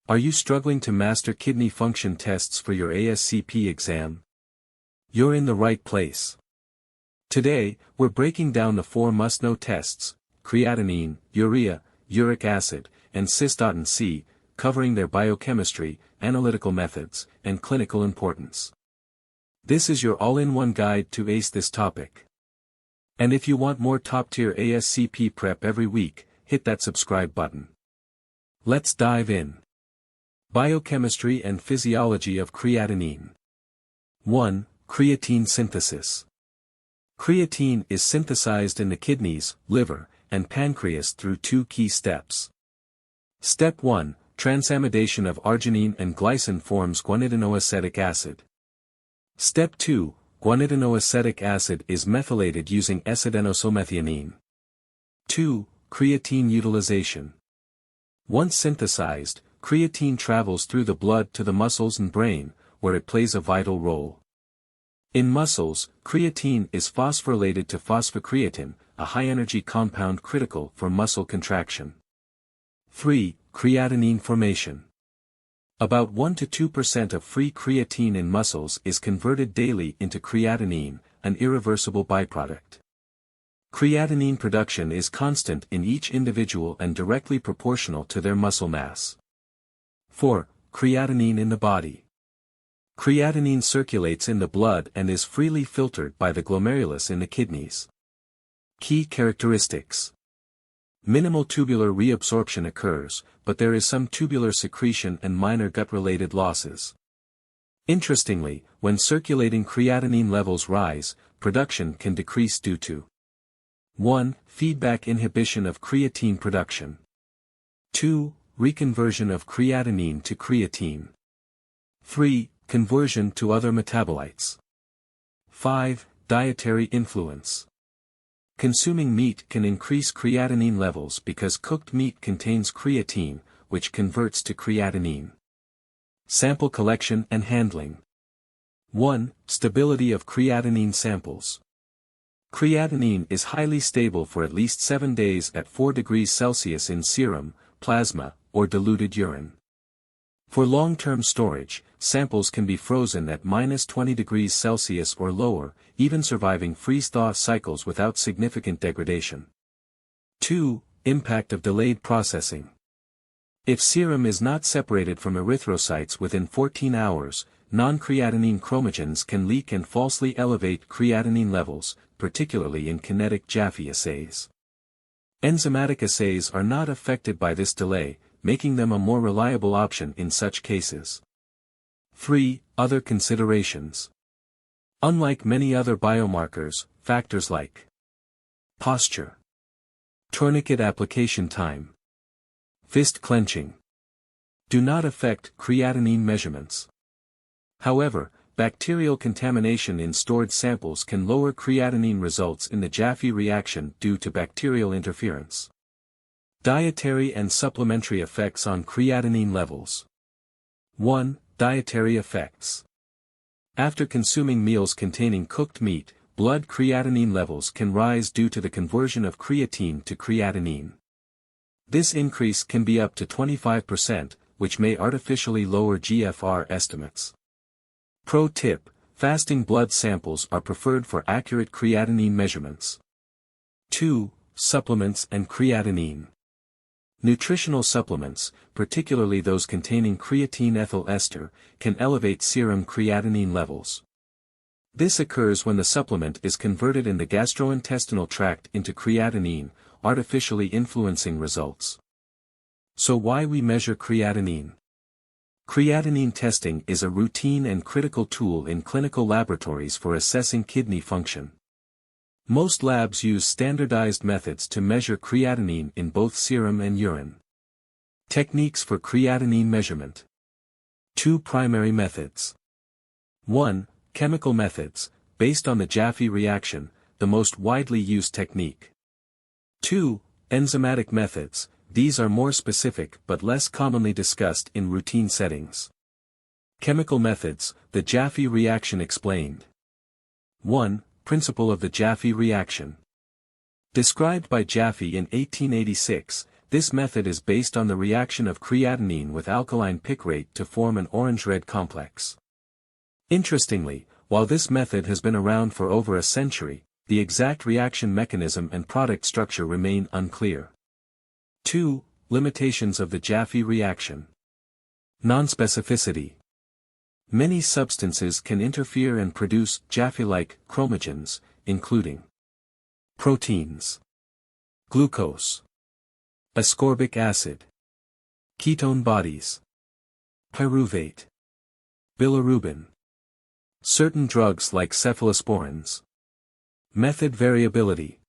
Are you struggling to master kidney function tests for your ASCP exam? You're in the right place. Today, we're breaking down the 4 must-know tests: creatinine, urea, uric acid, and cystatin C, covering their biochemistry, analytical methods, and clinical importance. This is your all-in-one guide to ace this topic. And if you want more top-tier ASCP prep every week, hit that subscribe button. Let's dive in. Biochemistry and physiology of creatinine. 1. Creatine synthesis. Creatine is synthesized in the kidneys, liver, and pancreas through 2 key steps. Step 1. Transamidation of arginine and glycine forms guanidinoacetic acid. Step 2. Guanidinoacetic acid is methylated using S-adenosylmethionine. 2. Creatine utilization. Once synthesized, creatine travels through the blood to the muscles and brain, where it plays a vital role. In muscles, creatine is phosphorylated to phosphocreatine, a high-energy compound critical for muscle contraction. 3. Creatinine formation. About 1 to 2% of free creatine in muscles is converted daily into creatinine, an irreversible byproduct. Creatinine production is constant in each individual and directly proportional to their muscle mass. 4. Creatinine in the body. Creatinine circulates in the blood and is freely filtered by the glomerulus in the kidneys. Key characteristics. Minimal tubular reabsorption occurs, but there is some tubular secretion and minor gut-related losses. Interestingly, when circulating creatinine levels rise, production can decrease due to 1. Feedback inhibition of creatine production. 2. Reconversion of creatinine to creatine. 3. Conversion to other metabolites. 5. Dietary influence. Consuming meat can increase creatinine levels because cooked meat contains creatine, which converts to creatinine. Sample collection and handling. 1. Stability of creatinine samples. Creatinine is highly stable for at least 7 days at 4 degrees Celsius in serum, plasma, or diluted urine. For long-term storage, samples can be frozen at -20 degrees Celsius or lower, even surviving freeze-thaw cycles without significant degradation. 2. Impact of delayed processing. If serum is not separated from erythrocytes within 14 hours, non-creatinine chromogens can leak and falsely elevate creatinine levels, particularly in kinetic Jaffe assays. Enzymatic assays are not affected by this delay, making them a more reliable option in such cases. 3. Other considerations. Unlike many other biomarkers, factors like posture, tourniquet application time, fist clenching do not affect creatinine measurements. However, bacterial contamination in stored samples can lower creatinine results in the Jaffe reaction due to bacterial interference. Dietary and supplementary effects on creatinine levels. 1. Dietary effects. After consuming meals containing cooked meat, blood creatinine levels can rise due to the conversion of creatine to creatinine. This increase can be up to 25%, which may artificially lower GFR estimates. Pro tip: fasting blood samples are preferred for accurate creatinine measurements. 2. Supplements and creatinine. Nutritional supplements, particularly those containing creatine ethyl ester, can elevate serum creatinine levels. This occurs when the supplement is converted in the gastrointestinal tract into creatinine, artificially influencing results. So why we measure creatinine? Creatinine testing is a routine and critical tool in clinical laboratories for assessing kidney function. Most labs use standardized methods to measure creatinine in both serum and urine. Techniques for creatinine measurement. 2 primary methods. 1. Chemical methods, based on the Jaffe reaction, the most widely used technique. 2. Enzymatic methods, these are more specific but less commonly discussed in routine settings. Chemical methods, the Jaffe reaction explained. 1. Principle of the Jaffe reaction. Described by Jaffe in 1886, this method is based on the reaction of creatinine with alkaline picrate to form an orange-red complex. Interestingly, while this method has been around for over a century, the exact reaction mechanism and product structure remain unclear. 2. Limitations of the Jaffe reaction. Nonspecificity. Many substances can interfere and produce Jaffe-like chromogens, including proteins, glucose, ascorbic acid, ketone bodies, pyruvate, bilirubin, certain drugs like cephalosporins. Method variability.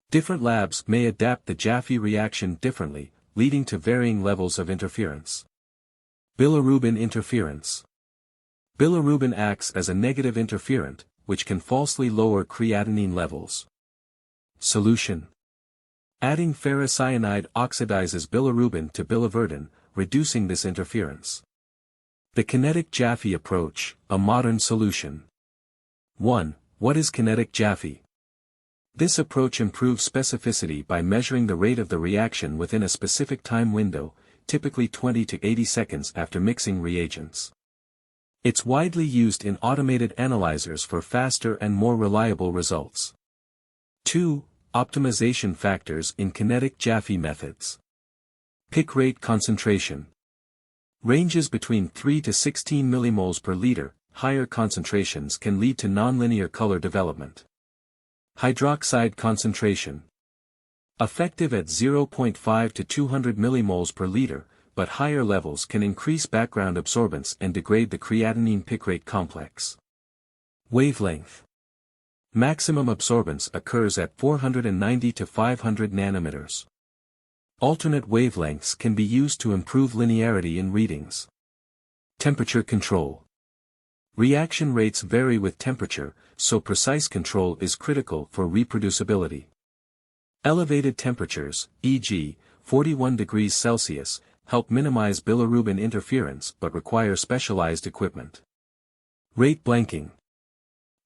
Different labs may adapt the Jaffe reaction differently, leading to varying levels of interference. Bilirubin interference. Bilirubin acts as a negative interferent, which can falsely lower creatinine levels. Solution. Adding ferrocyanide oxidizes bilirubin to biliverdin, reducing this interference. The kinetic Jaffe approach, a modern solution. 1. What is kinetic Jaffe? This approach improves specificity by measuring the rate of the reaction within a specific time window, typically 20 to 80 seconds after mixing reagents. It's widely used in automated analyzers for faster and more reliable results. 2. Optimization factors in kinetic Jaffe methods. Pick rate concentration. Ranges between 3 to 16 millimoles per liter, higher concentrations can lead to nonlinear color development. Hydroxide concentration. Effective at 0.5 to 200 millimoles per liter, but higher levels can increase background absorbance and degrade the creatinine picrate complex. Wavelength. Maximum absorbance occurs at 490 to 500 nanometers. Alternate wavelengths can be used to improve linearity in readings. Temperature control. Reaction rates vary with temperature, so precise control is critical for reproducibility. Elevated temperatures, e.g., 41 degrees Celsius, help minimize bilirubin interference but require specialized equipment. Rate blanking.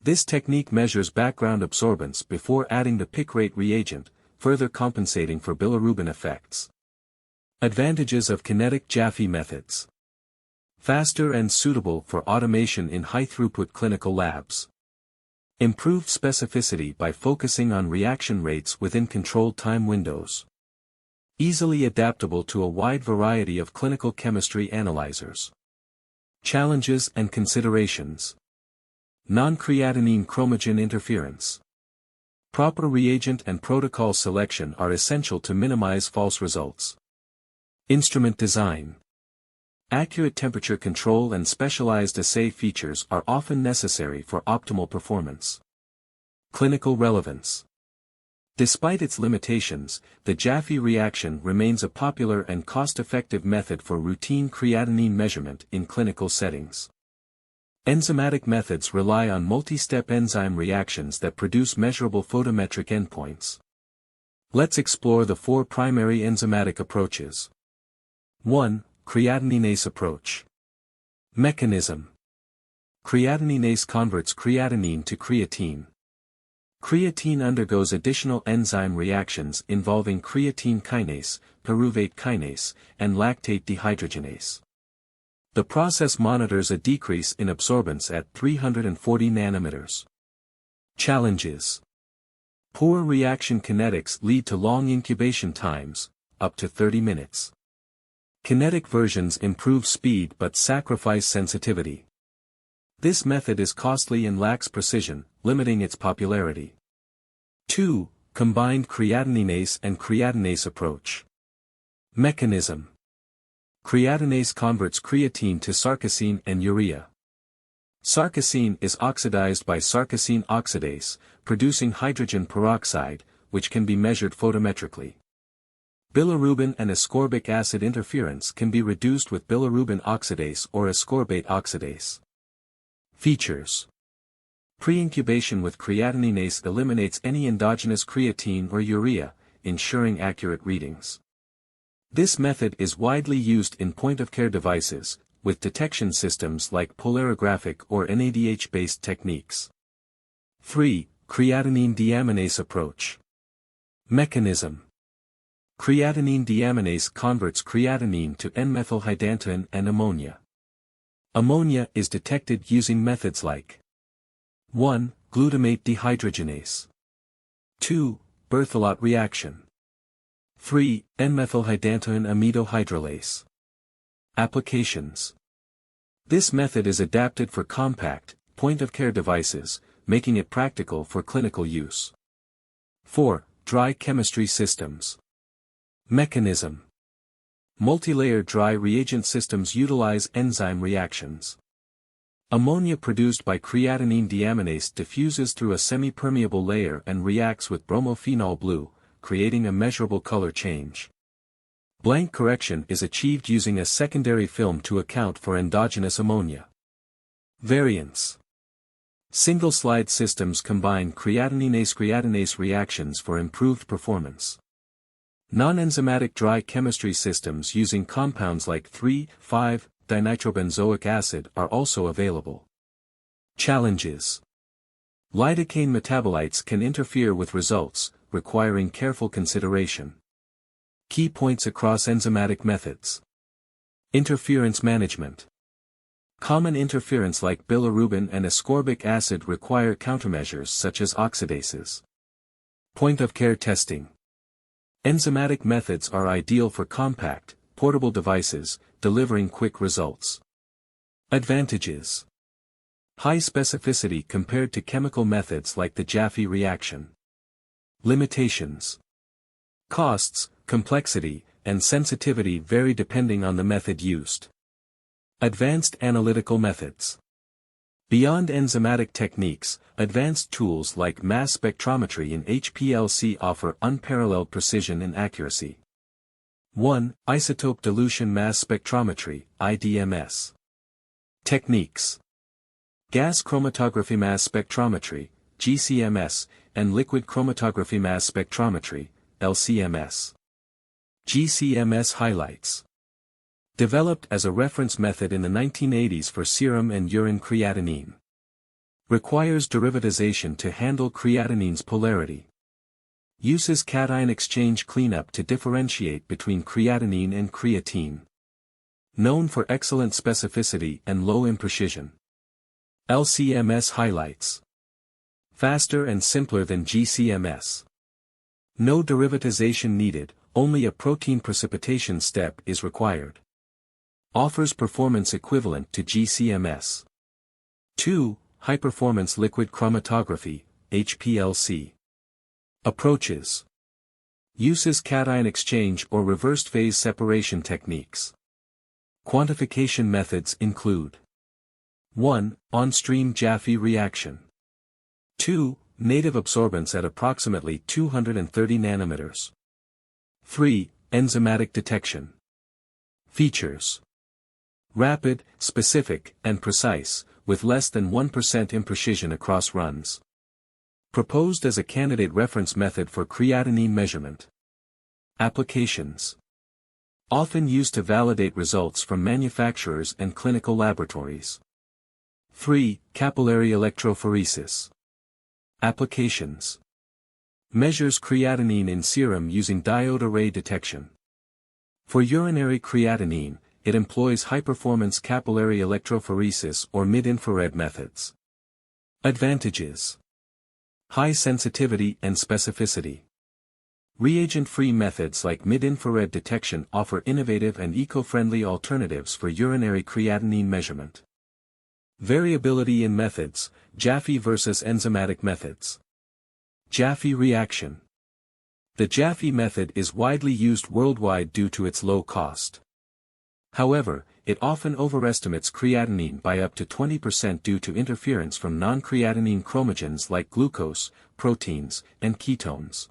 This technique measures background absorbance before adding the picrate reagent, further compensating for bilirubin effects. Advantages of kinetic Jaffe methods. Faster and suitable for automation in high-throughput clinical labs. Improved specificity by focusing on reaction rates within controlled time windows. Easily adaptable to a wide variety of clinical chemistry analyzers. Challenges and considerations. Non-creatinine chromogen interference. Proper reagent and protocol selection are essential to minimize false results. Instrument design. Accurate temperature control and specialized assay features are often necessary for optimal performance. Clinical relevance. Despite its limitations, the Jaffe reaction remains a popular and cost-effective method for routine creatinine measurement in clinical settings. Enzymatic methods rely on multi-step enzyme reactions that produce measurable photometric endpoints. Let's explore the 4 primary enzymatic approaches. 1. Creatininase approach. Mechanism. Creatininase converts creatinine to creatine. Creatine undergoes additional enzyme reactions involving creatine kinase, pyruvate kinase, and lactate dehydrogenase. The process monitors a decrease in absorbance at 340 nanometers. Challenges. Poor reaction kinetics lead to long incubation times, up to 30 minutes. Kinetic versions improve speed but sacrifice sensitivity. This method is costly and lacks precision, limiting its popularity. 2. Combined creatininase and creatinase approach. Mechanism. Creatinase converts creatine to sarcosine and urea. Sarcosine is oxidized by sarcosine oxidase, producing hydrogen peroxide, which can be measured photometrically. Bilirubin and ascorbic acid interference can be reduced with bilirubin oxidase or ascorbate oxidase. Features. Pre-incubation with creatininase eliminates any endogenous creatine or urea, ensuring accurate readings. This method is widely used in point-of-care devices, with detection systems like polarographic or NADH-based techniques. 3. Creatinine deaminase approach. Mechanism. Creatinine deaminase converts creatinine to N-methylhydantoin and ammonia. Ammonia is detected using methods like 1. Glutamate dehydrogenase. 2. Berthelot reaction. 3. N-methylhydantoin amidohydrolase. Applications. This method is adapted for compact, point-of-care devices, making it practical for clinical use. 4. Dry chemistry systems. Mechanism. Multi-layer dry reagent systems utilize enzyme reactions. Ammonia produced by creatinine deaminase diffuses through a semi-permeable layer and reacts with bromophenol blue, creating a measurable color change. Blank correction is achieved using a secondary film to account for endogenous ammonia. Variants. Single-slide systems combine creatinase reactions for improved performance. Non-enzymatic dry chemistry systems using compounds like 3,5-dinitrobenzoic acid are also available. Challenges. Lidocaine metabolites can interfere with results, requiring careful consideration. Key points across enzymatic methods. Interference management. Common interference like bilirubin and ascorbic acid require countermeasures such as oxidases. Point-of-care testing. Enzymatic methods are ideal for compact, portable devices, delivering quick results. Advantages. High specificity compared to chemical methods like the Jaffe reaction. Limitations. Costs, complexity, and sensitivity vary depending on the method used. Advanced analytical methods. Beyond enzymatic techniques, advanced tools like mass spectrometry and HPLC offer unparalleled precision and accuracy. 1. Isotope dilution mass spectrometry, IDMS. Techniques. Gas chromatography mass spectrometry, GCMS, and liquid chromatography mass spectrometry, LCMS. GCMS highlights. Developed as a reference method in the 1980s for serum and urine creatinine. Requires derivatization to handle creatinine's polarity. Uses cation exchange cleanup to differentiate between creatinine and creatine. Known for excellent specificity and low imprecision. LCMS highlights. Faster and simpler than GCMS. No derivatization needed, only a protein precipitation step is required. Offers performance equivalent to GCMS. 2. High-performance liquid chromatography, HPLC. Approaches. Uses cation exchange or reversed phase separation techniques. Quantification methods include 1. On-stream Jaffe reaction. 2. Native absorbance at approximately 230 nanometers. 3. Enzymatic detection. Features. Rapid, specific, and precise, with less than 1% imprecision across runs. Proposed as a candidate reference method for creatinine measurement. Applications. Often used to validate results from manufacturers and clinical laboratories. 3. Capillary electrophoresis. Applications. Measures creatinine in serum using diode array detection. For urinary creatinine, it employs high-performance capillary electrophoresis or mid-infrared methods. Advantages. High sensitivity and specificity. Reagent-free methods like mid-infrared detection offer innovative and eco-friendly alternatives for urinary creatinine measurement. Variability in methods, Jaffe versus enzymatic methods. Jaffe reaction. The Jaffe method is widely used worldwide due to its low cost. However, it often overestimates creatinine by up to 20% due to interference from non-creatinine chromogens like glucose, proteins, and ketones.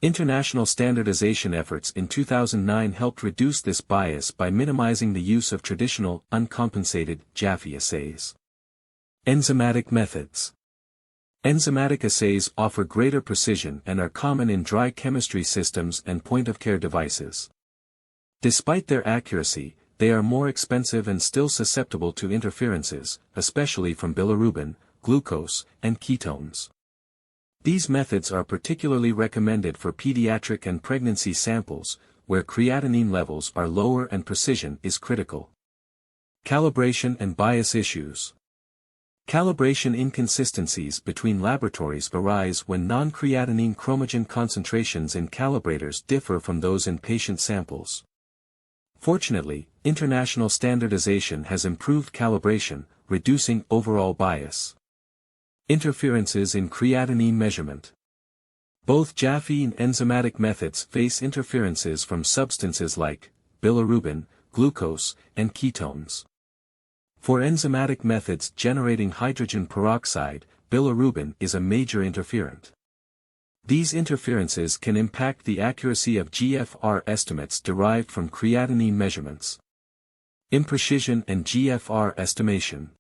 International standardization efforts in 2009 helped reduce this bias by minimizing the use of traditional, uncompensated, Jaffe assays. Enzymatic methods. Enzymatic assays offer greater precision and are common in dry chemistry systems and point-of-care devices. Despite their accuracy, they are more expensive and still susceptible to interferences, especially from bilirubin, glucose, and ketones. These methods are particularly recommended for pediatric and pregnancy samples, where creatinine levels are lower and precision is critical. Calibration and bias issues. Calibration inconsistencies between laboratories arise when non-creatinine chromogen concentrations in calibrators differ from those in patient samples. Fortunately, international standardization has improved calibration, reducing overall bias. Interferences in creatinine measurement. Both Jaffe and enzymatic methods face interferences from substances like bilirubin, glucose, and ketones. For enzymatic methods generating hydrogen peroxide, bilirubin is a major interferent. These interferences can impact the accuracy of GFR estimates derived from creatinine measurements. Imprecision and GFR estimation.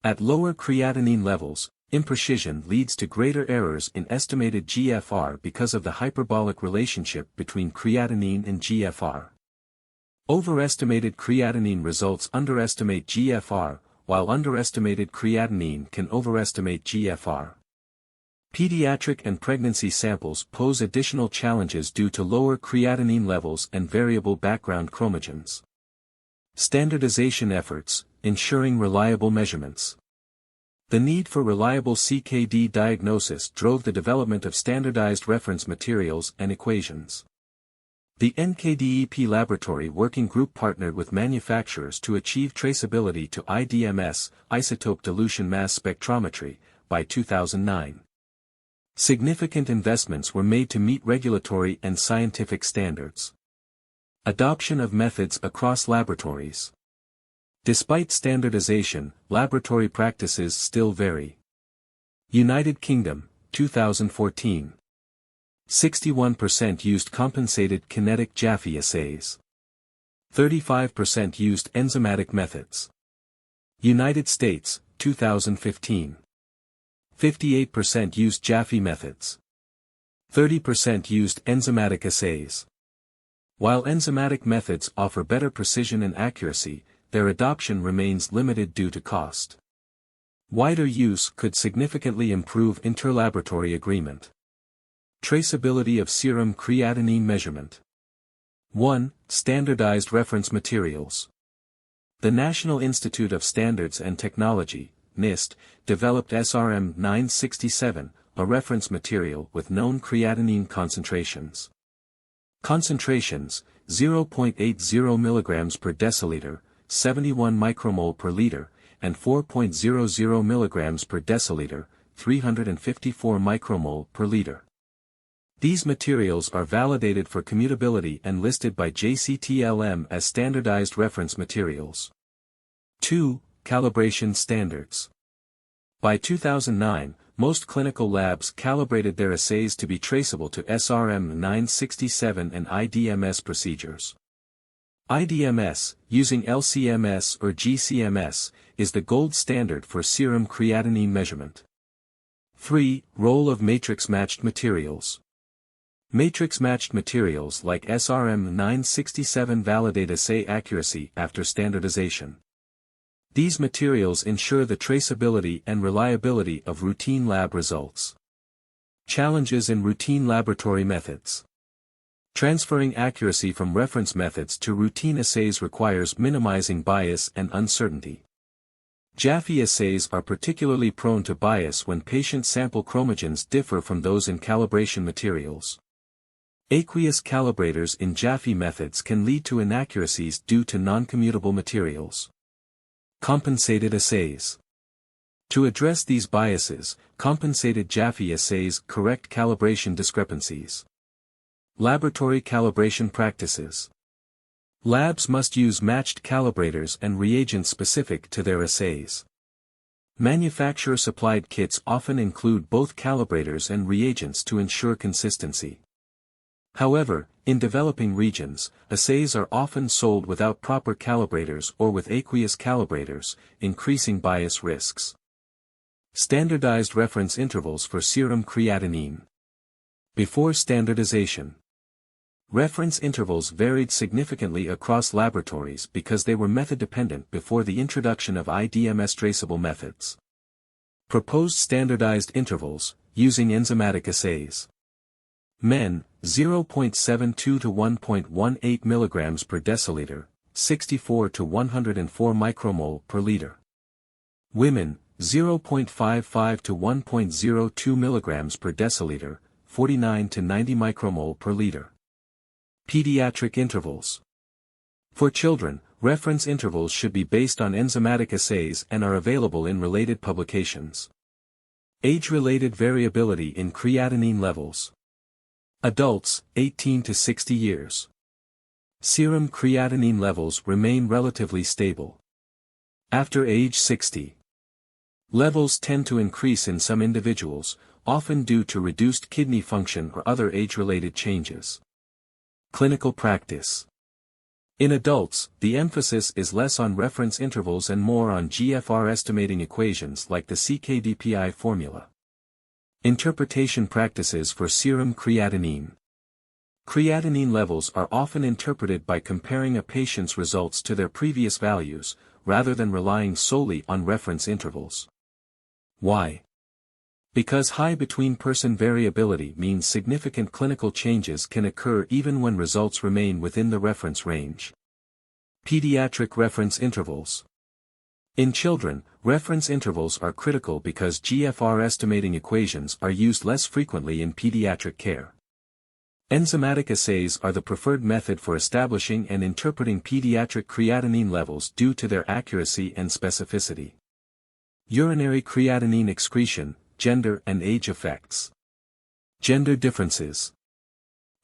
At lower creatinine levels, imprecision leads to greater errors in estimated GFR because of the hyperbolic relationship between creatinine and GFR. Overestimated creatinine results underestimate GFR, while underestimated creatinine can overestimate GFR. Pediatric and pregnancy samples pose additional challenges due to lower creatinine levels and variable background chromogens. Standardization efforts, ensuring reliable measurements. The need for reliable CKD diagnosis drove the development of standardized reference materials and equations. The NKDEP laboratory working group partnered with manufacturers to achieve traceability to IDMS, isotope dilution mass spectrometry, by 2009. Significant investments were made to meet regulatory and scientific standards. Adoption of methods across laboratories. Despite standardization, laboratory practices still vary. United Kingdom, 2014. 61% used compensated kinetic Jaffe assays. 35% used enzymatic methods. United States, 2015. 58% used Jaffe methods. 30% used enzymatic assays. While enzymatic methods offer better precision and accuracy, their adoption remains limited due to cost. Wider use could significantly improve interlaboratory agreement. Traceability of serum creatinine measurement. 1. Standardized reference materials. The National Institute of Standards and Technology, NIST, developed SRM 967, a reference material with known creatinine concentrations. Concentrations, 0.80 mg per deciliter, 71 micromole per liter, and 4.00 mg per deciliter, 354 micromole per liter. These materials are validated for commutability and listed by JCTLM as standardized reference materials. 2. Calibration standards. By 2009, most clinical labs calibrated their assays to be traceable to SRM 967 and IDMS procedures. IDMS, using LCMS or GCMS, is the gold standard for serum creatinine measurement. 3. Role of matrix-matched materials. Matrix-matched materials like SRM 967 validate assay accuracy after standardization. These materials ensure the traceability and reliability of routine lab results. Challenges in routine laboratory methods. Transferring accuracy from reference methods to routine assays requires minimizing bias and uncertainty. Jaffe assays are particularly prone to bias when patient sample chromogens differ from those in calibration materials. Aqueous calibrators in Jaffe methods can lead to inaccuracies due to non-commutable materials. Compensated assays. To address these biases, compensated Jaffe assays correct calibration discrepancies. Laboratory calibration practices. Labs must use matched calibrators and reagents specific to their assays. Manufacturer-supplied kits often include both calibrators and reagents to ensure consistency. However, in developing regions, assays are often sold without proper calibrators or with aqueous calibrators, increasing bias risks. Standardized reference intervals for serum creatinine. Before standardization, reference intervals varied significantly across laboratories because they were method-dependent before the introduction of IDMS traceable methods. Proposed standardized intervals, using enzymatic assays. Men, 0.72 to 1.18 mg per deciliter, 64 to 104 micromole per liter. Women, 0.55 to 1.02 mg per deciliter, 49 to 90 micromole per liter. Pediatric intervals. For children, reference intervals should be based on enzymatic assays and are available in related publications. Age-related variability in creatinine levels. Adults, 18 to 60 years. Serum creatinine levels remain relatively stable. After age 60, levels tend to increase in some individuals, often due to reduced kidney function or other age-related changes. Clinical practice. In adults, the emphasis is less on reference intervals and more on GFR estimating equations like the CKDPI formula. Interpretation practices for serum creatinine. Creatinine levels are often interpreted by comparing a patient's results to their previous values, rather than relying solely on reference intervals. Why? Because high between-person variability means significant clinical changes can occur even when results remain within the reference range. Pediatric reference intervals. In children, reference intervals are critical because GFR estimating equations are used less frequently in pediatric care. Enzymatic assays are the preferred method for establishing and interpreting pediatric creatinine levels due to their accuracy and specificity. Urinary creatinine excretion, gender and age effects. Gender differences.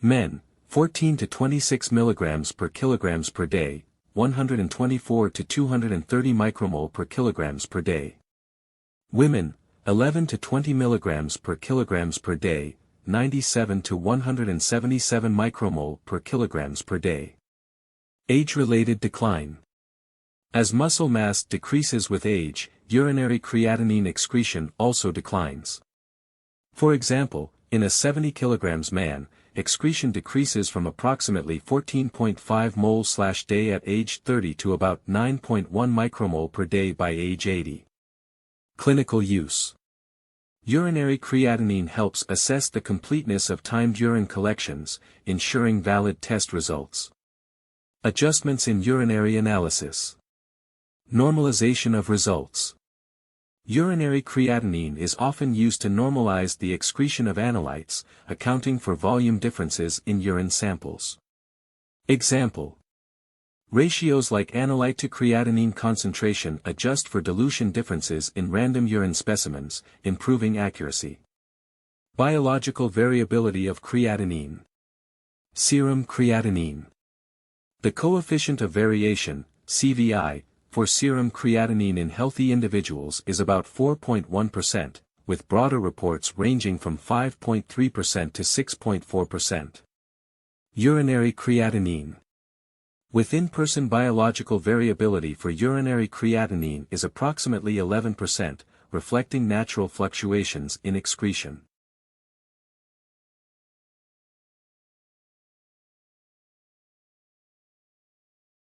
Men, 14 to 26 mg per kilograms per day, 124 to 230 micromole per kilograms per day. Women, 11 to 20 mg per kilograms per day, 97 to 177 micromole per kilograms per day. Age-related decline. As muscle mass decreases with age, urinary creatinine excretion also declines. For example, in a 70 kg man, excretion decreases from approximately 14.5 moles/day at age 30 to about 9.1 micromole per day by age 80. Clinical use. Urinary creatinine helps assess the completeness of timed urine collections, ensuring valid test results. Adjustments in urinary analysis. Normalization of results. Urinary creatinine is often used to normalize the excretion of analytes, accounting for volume differences in urine samples. Example. Ratios like analyte to creatinine concentration adjust for dilution differences in random urine specimens, improving accuracy. Biological variability of creatinine. Serum creatinine. The coefficient of variation, CVI, for serum creatinine in healthy individuals is about 4.1%, with broader reports ranging from 5.3% to 6.4%. Urinary creatinine. Within-person biological variability for urinary creatinine is approximately 11%, reflecting natural fluctuations in excretion.